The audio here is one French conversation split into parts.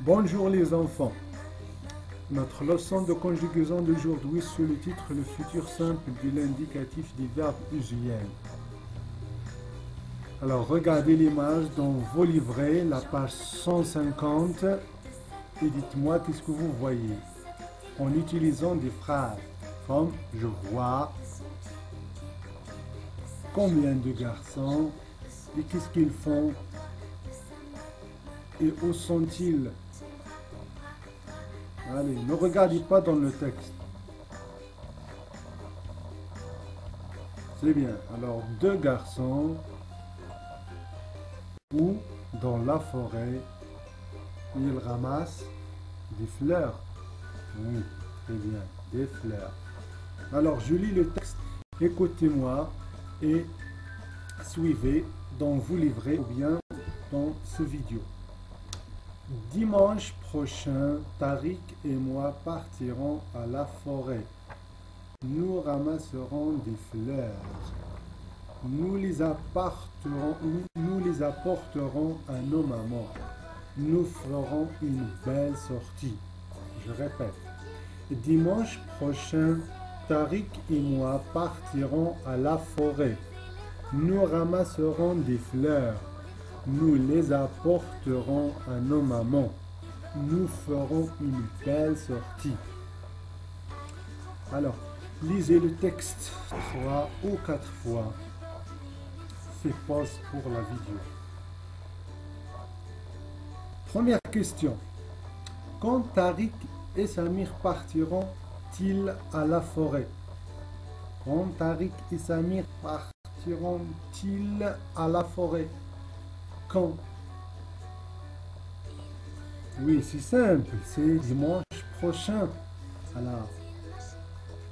Bonjour les enfants. Notre leçon de conjugaison d'aujourd'hui sous le titre Le futur simple de l'indicatif des verbes usuels. Alors regardez l'image dans vos livrets, la page 150 et dites-moi qu'est-ce que vous voyez en utilisant des phrases comme je vois, combien de garçons et qu'est-ce qu'ils font et où sont-ils. Allez, ne regardez pas dans le texte. C'est bien. Alors, deux garçons ou dans la forêt, ils ramassent des fleurs. Oui, très bien, des fleurs. Alors, je lis le texte. Écoutez-moi et suivez dans vos livrets ou bien dans ce vidéo. Dimanche prochain, Tariq et moi partirons à la forêt. Nous ramasserons des fleurs. Nous les apporterons à nos mamans. Nous ferons une belle sortie. Je répète. Dimanche prochain, Tariq et moi partirons à la forêt. Nous ramasserons des fleurs. Nous les apporterons à nos mamans. Nous ferons une belle sortie. Alors, lisez le texte 3 ou 4 fois. Faites pause pour la vidéo. Première question. Quand Tariq et Samir partiront-ils à la forêt? Quand Tariq et Samir partiront-ils à la forêt? Quand? Oui, c'est simple, c'est dimanche prochain. Alors,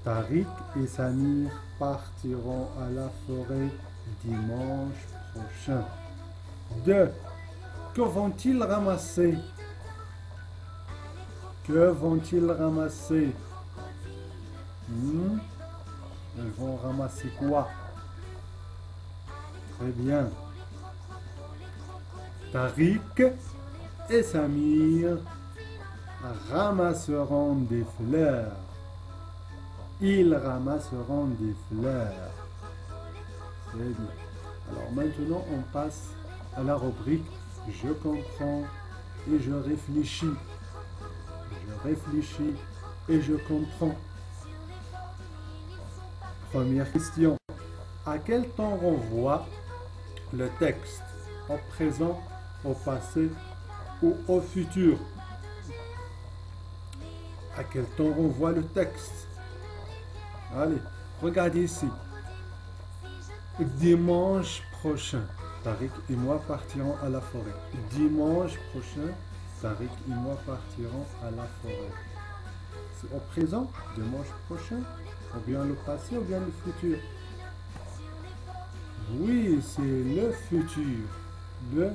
Tariq et Samir partiront à la forêt dimanche prochain. 2. Que vont-ils ramasser? Que vont-ils ramasser? Ils vont ramasser quoi? Très bien. Tariq et Samir ramasseront des fleurs. Ils ramasseront des fleurs. Très bien. Alors maintenant, on passe à la rubrique « Je comprends et je réfléchis ». Je réfléchis et je comprends. Première question. À quel temps renvoie le texte? Au présent, au passé ou au futur? À quel temps on voit le texte? Allez, regardez ici. Dimanche prochain, Tariq et moi partirons à la forêt. Dimanche prochain, Tariq et moi partirons à la forêt. C'est au présent, dimanche prochain, ou bien le passé, ou bien le futur? Oui, c'est le futur. Le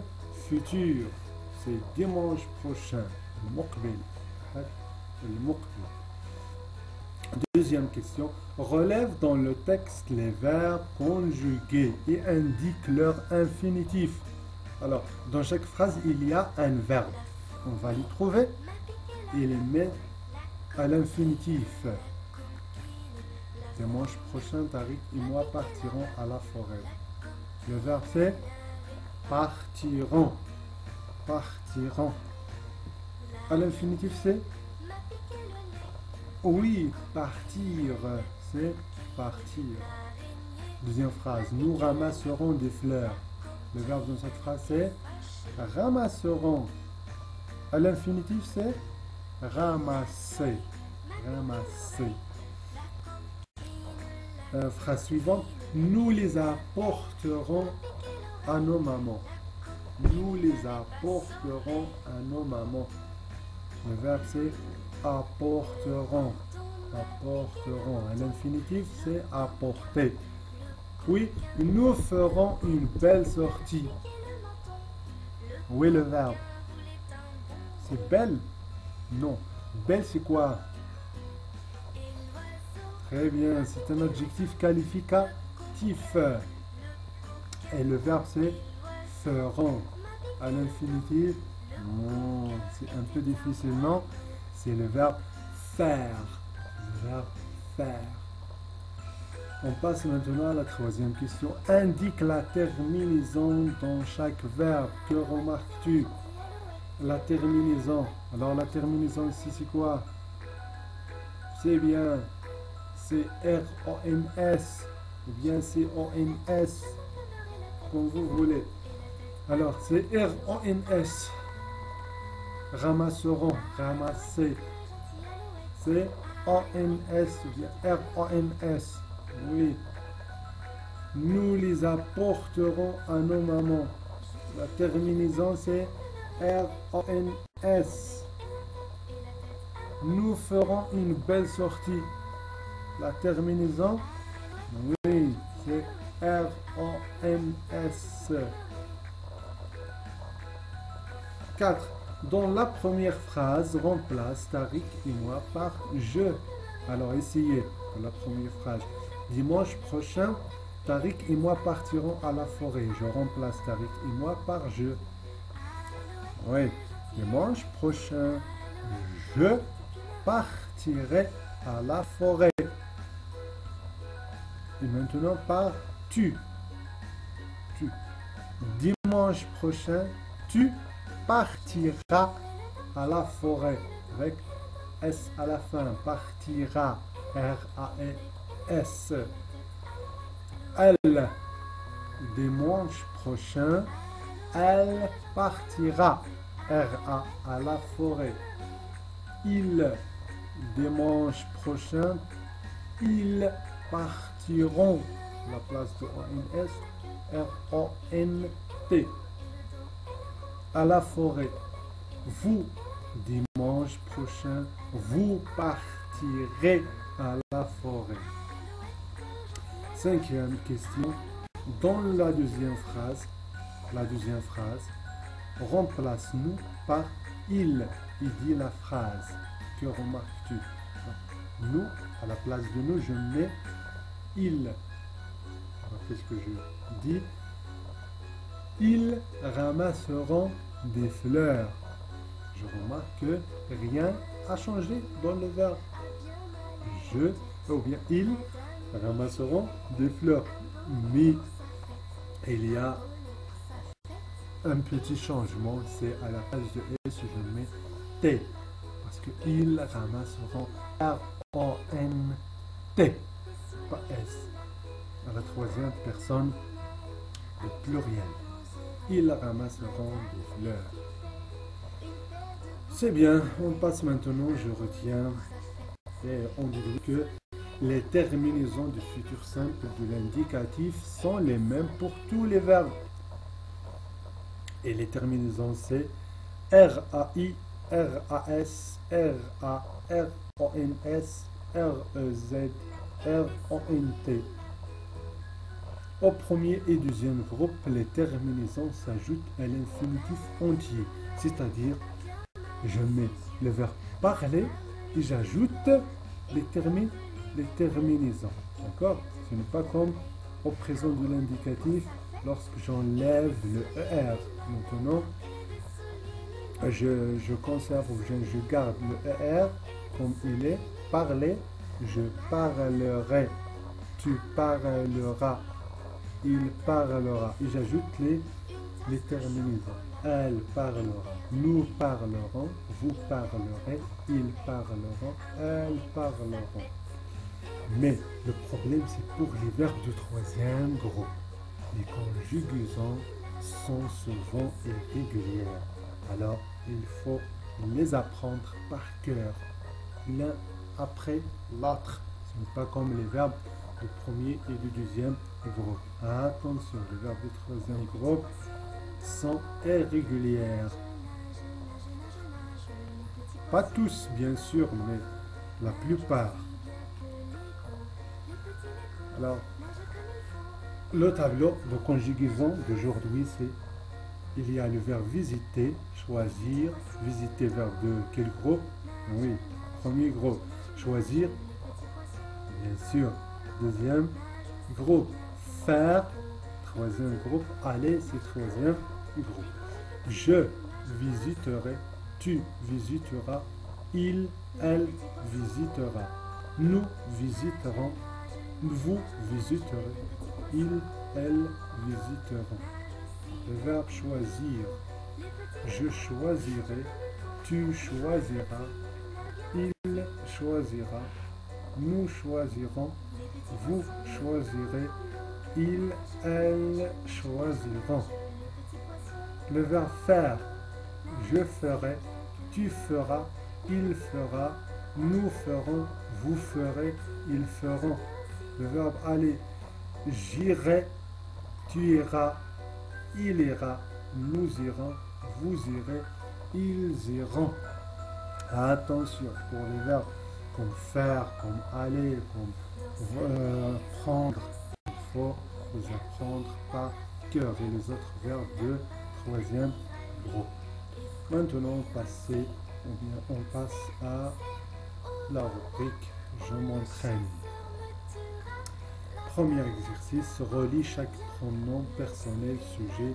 futur, c'est dimanche prochain. Deuxième question. Relève dans le texte les verbes conjugués et indique leur infinitif. Alors, dans chaque phrase, il y a un verbe. On va les trouver et les mettre à l'infinitif. Dimanche prochain, Tariq et moi partirons à la forêt. Le verbe c'est partiront. Partiront. À l'infinitif, c'est? Oui, partir. C'est partir. Deuxième phrase. Nous ramasserons des fleurs. Le verbe dans cette phrase, c'est ramasseront. À l'infinitif, c'est ramasser. Ramasser. Phrase suivante. Nous les apporterons à nos mamans. Nous les apporterons à nos mamans. Le verbe c'est apporteront. Apporteront. À l'infinitif c'est apporter. Oui, nous ferons une belle sortie. Où est le verbe? C'est belle? Non. Belle c'est quoi? Très bien, c'est un adjectif qualificatif. Et le verbe c'est feront. À l'infinitif, non, c'est un peu difficile, non? C'est le verbe faire. Le verbe faire. On passe maintenant à la troisième question. Indique la terminaison dans chaque verbe. Que remarques-tu? La terminaison. Alors la terminaison ici c'est quoi? C'est bien. C'est R-O-N-S ou bien C-O-N-S, comme vous voulez. Alors c'est R-O-N-S. Ramasseront, ramasser. C'est O-N-S ou bien R-O-N-S. Oui. Nous les apporterons à nos mamans. La terminaison c'est R-O-N-S. Nous ferons une belle sortie. La terminaison, oui, c'est R-O-N-S. 4. Dans la première phrase, remplace Tariq et moi par je. Alors, essayez pour la première phrase. Dimanche prochain, Tariq et moi partirons à la forêt. Je remplace Tariq et moi par je. Oui, dimanche prochain, je partirai à la forêt. Et maintenant par tu. Tu. Dimanche prochain, tu partiras à la forêt. Avec S à la fin. Partira. R-A-S. Elle. Dimanche prochain, elle partira. R-A à la forêt. Il. Dimanche prochain, ils partiront. La place de O-N-S, R-O-N-T. À la forêt. Vous, dimanche prochain, vous partirez à la forêt. Cinquième question. Dans la deuxième phrase, remplace-nous par il. Il dit la phrase. Que remarques-tu? Nous, à la place de nous, je mets il. Alors, qu'est-ce que je dis? Ils ramasseront des fleurs. Je remarque que rien n'a changé dans le verbe. Je, ou bien ils ramasseront des fleurs. Mais il y a un petit changement, c'est à la place de S, je mets T. Parce qu'ils ramasseront R-O-N-T, pas S. À la troisième personne, le pluriel. Ils ramasseront des fleurs. C'est bien, on passe maintenant, je retiens, et on dit que les terminaisons du futur simple de l'indicatif sont les mêmes pour tous les verbes. Et les terminaisons c'est R-A-I, R-A-S, R-A, R-O-N-S, R-E-Z, R-O-N-T. Au premier et deuxième groupe, les terminaisons s'ajoutent à l'infinitif entier, c'est-à-dire je mets le verbe parler et j'ajoute les terminaisons. D'accord? Ce n'est pas comme au présent de l'indicatif lorsque j'enlève le ER. Maintenant, je conserve ou je garde le ER comme il est. Parler, je parlerai. Tu parleras. Il parlera. Et j'ajoute les terminaisons. Elle parlera. Nous parlerons. Vous parlerez. Ils parleront. Elles parleront. Mais le problème, c'est pour les verbes du troisième groupe. Les conjugaisons sont souvent irrégulières. Alors, il faut les apprendre par cœur, l'un après l'autre. Ce n'est pas comme les verbes du premier et du deuxième groupe. Attention, les verbes du troisième groupe sont irrégulières. Pas tous, bien sûr, mais la plupart. Alors, le tableau de conjugaison d'aujourd'hui, c'est il y a le verbe visiter, choisir, visiter verbe de quel groupe? Oui, premier groupe. Choisir, bien sûr. Deuxième groupe. Faire, troisième groupe. Aller, c'est troisième groupe. Je visiterai Tu visiteras. Il, elle visitera. Nous visiterons. Vous visiterez. Il, elle visiteront. Le verbe choisir. Je choisirai. Tu choisiras. Il choisira. Nous choisirons. Vous choisirez. Il, elle choisiront. Le verbe faire. Je ferai. Tu feras. Il fera. Nous ferons. Vous ferez. Ils feront. Le verbe aller. J'irai. Tu iras. Il ira. Nous irons. Vous irez. Ils iront. Attention pour les verbes comme faire, comme aller, comme prendre. Il faut les apprendre par cœur et les autres verbes de troisième groupe. Maintenant, on passe à la rubrique Je m'entraîne. Premier exercice, relie chaque pronom personnel sujet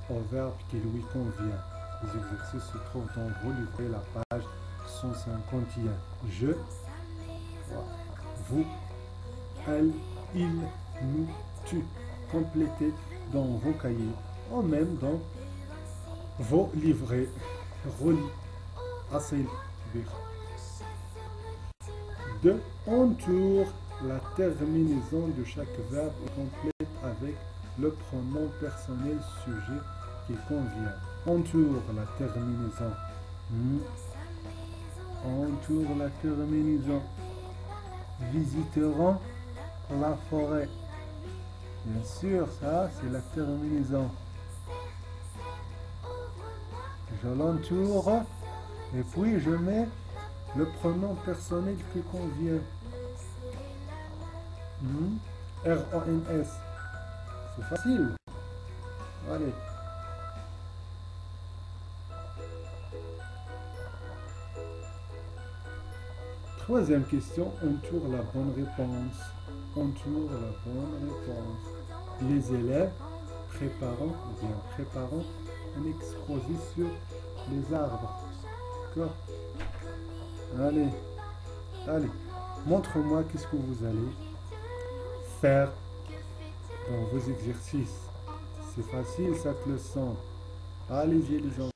au verbe qui lui convient. Les exercices se trouvent dans vos livrets, la page 151. Je, vous, elle, il, nous, tu. Complétez dans vos cahiers ou même dans vos livrets. Relis. Assez. 2. Entoure la terminaison de chaque verbe et complète avec le pronom personnel sujet qui convient. Entoure la terminaison. Entoure la terminaison. Visiteront la forêt. Bien sûr, ça, c'est la terminaison. Je l'entoure et puis je mets le pronom personnel qui convient. R-O-N-S. C'est facile. Allez. Troisième question, entoure la bonne réponse. Entoure la bonne réponse. Les élèves préparant un exposé sur les arbres. D'accord? Allez. Montre-moi qu'est-ce que vous allez faire dans vos exercices. C'est facile cette leçon. Allez-y les enfants.